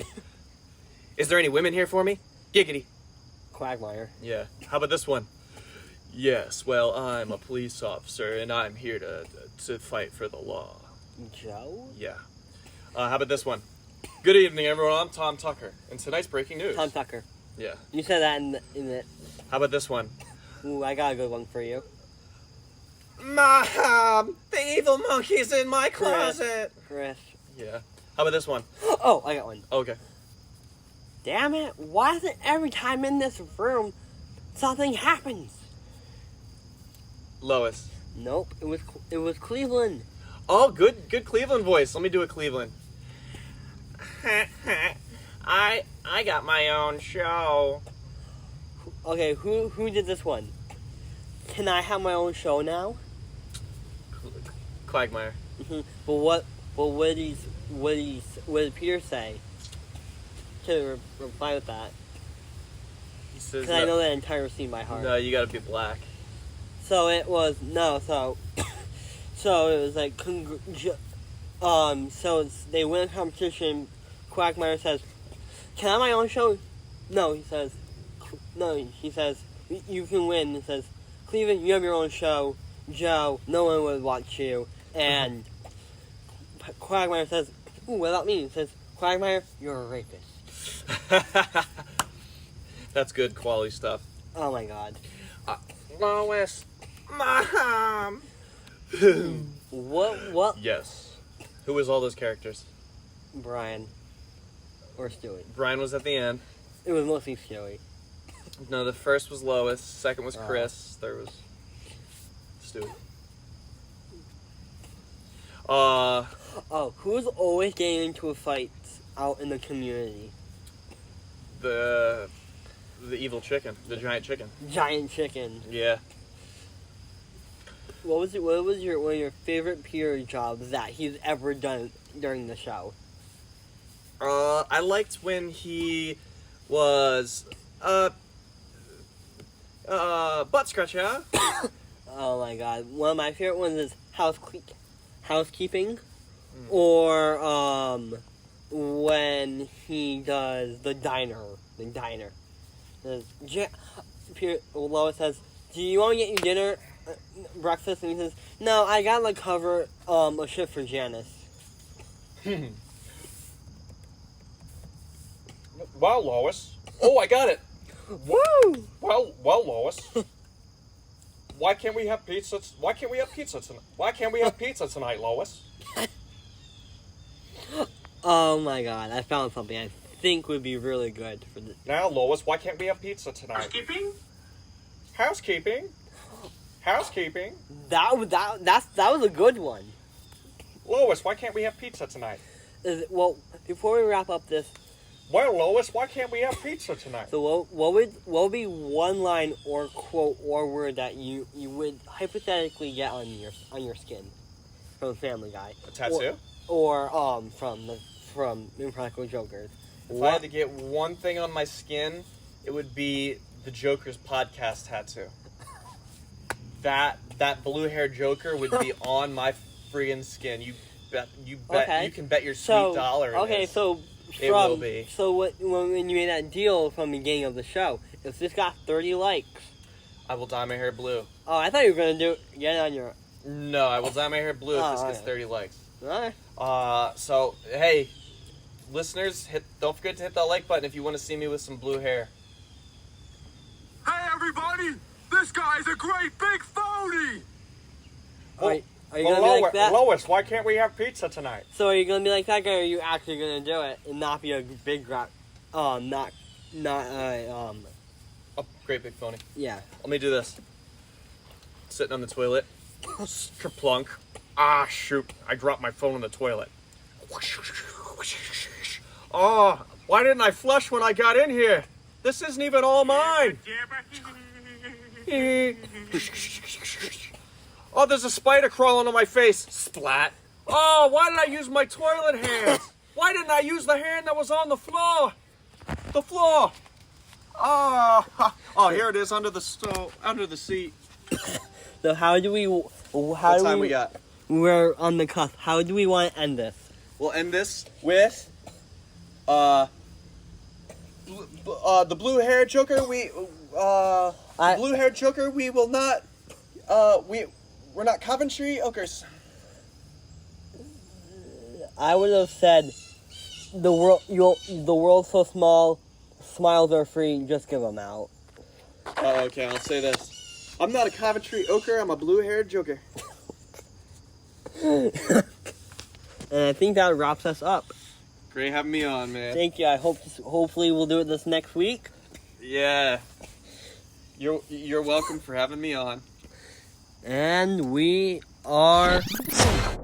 Is there any women here for me? Giggity. Quagmire. Yeah. How about this one? Yes. Well, I'm a police officer, and I'm here to fight for the law. Joe? Yeah. How about this one? Good evening, everyone. I'm Tom Tucker, and tonight's breaking news. Tom Tucker. Yeah. You said that in the. How about this one? Ooh, I got a good one for you. Mom, the evil monkey's in my closet. Chris. Yeah. How about this one? Oh, I got one. Okay. Damn it! Why is it every time in this room something happens? Lois. Nope. It was Cleveland. Oh, good Cleveland voice. Let me do a Cleveland. I got my own show. Okay, who did this one? Can I have my own show now? Quagmire. But what did Peter say to reply with that? He says Because I know that entire scene by heart. No, you gotta be black. So it was so it was like they win a competition. Quagmire says, "Can I have my own show?" No, he says, "You can win." He says, "Cleveland, you have your own show. Joe, no one would watch you." And Quagmire says, "Ooh, what about me?" He says, "Quagmire, you're a rapist." That's good quality stuff. Oh my god. Lois. Mom. What? Yes. Who was all those characters? Brian. Or Stewie. Brian was at the end. It was mostly Stewie. No, the first was Lois. Second was Chris. Third was Stewie. Who's always getting into a fight out in the community? The evil chicken. The giant chicken. Giant chicken. Yeah. What was one of your favorite Peter jobs that he's ever done during the show? I liked when he was butt scratcher. Oh my god. One of my favorite ones is housekeeping. Or when he does the diner. Lois says, "Do you want to get your dinner, breakfast?" And he says, "No, I gotta cover a shift for Janice." Wow, Lois. Oh, I got it. Woo! Well, Lois. Why can't we have pizza? Why can't we have pizza tonight? Why can't we have pizza tonight, Lois? Oh my god, I found something I think would be really good for this. Now, Lois, why can't we have pizza tonight? Housekeeping? Housekeeping. That was a good one. Lois, why can't we have pizza tonight? Well, before we wrap up this, Well, Lois, why can't we have pizza tonight? so what would be one line or quote or word that you would hypothetically get on your skin from Family Guy? A tattoo? Or from Impractical Jokers. If I had to get one thing on my skin, it would be the Joker's podcast tattoo. That blue-haired Joker would be on my friggin' skin. You bet. Okay. You can bet your sweet dollar. It will be. So when you made that deal from the beginning of the show, if this got 30 likes, I will dye my hair blue. oh, I thought you were gonna get it on your. No, I will dye my hair blue if this gets okay. 30 likes. Alright. So hey, listeners, don't forget to hit that like button if you want to see me with some blue hair. Hey, everybody! This guy's a great big phony! Are you gonna be like that? Lois, why can't we have pizza tonight? So are you gonna be like that guy, or are you actually gonna do it and not be a big not A great big phony. yeah. Let me do this. Sitting on the toilet. Kerplunk. Ah, shoot. I dropped my phone in the toilet. Oh, why didn't I flush when I got in here? This isn't even all mine. Oh, there's a spider crawling on my face. Splat. Oh, why did I use my toilet hands? Why didn't I use the hand that was on the floor? The floor. Oh, here it is under the stove, under the seat. So how do we? What time we got? We're on the cusp. How do we want to end this? We'll end this with the blue-haired Joker. Blue-haired Joker. We will not. We're not Coventry Okers. I would have said the world's so small, smiles are free, just give them out. Oh, okay, I'll say this. I'm not a Coventry ochre, I'm a blue-haired joker. And I think that wraps us up. Great having me on, man. Thank you. I hopefully we'll do it this next week. Yeah. You're welcome for having me on. And we are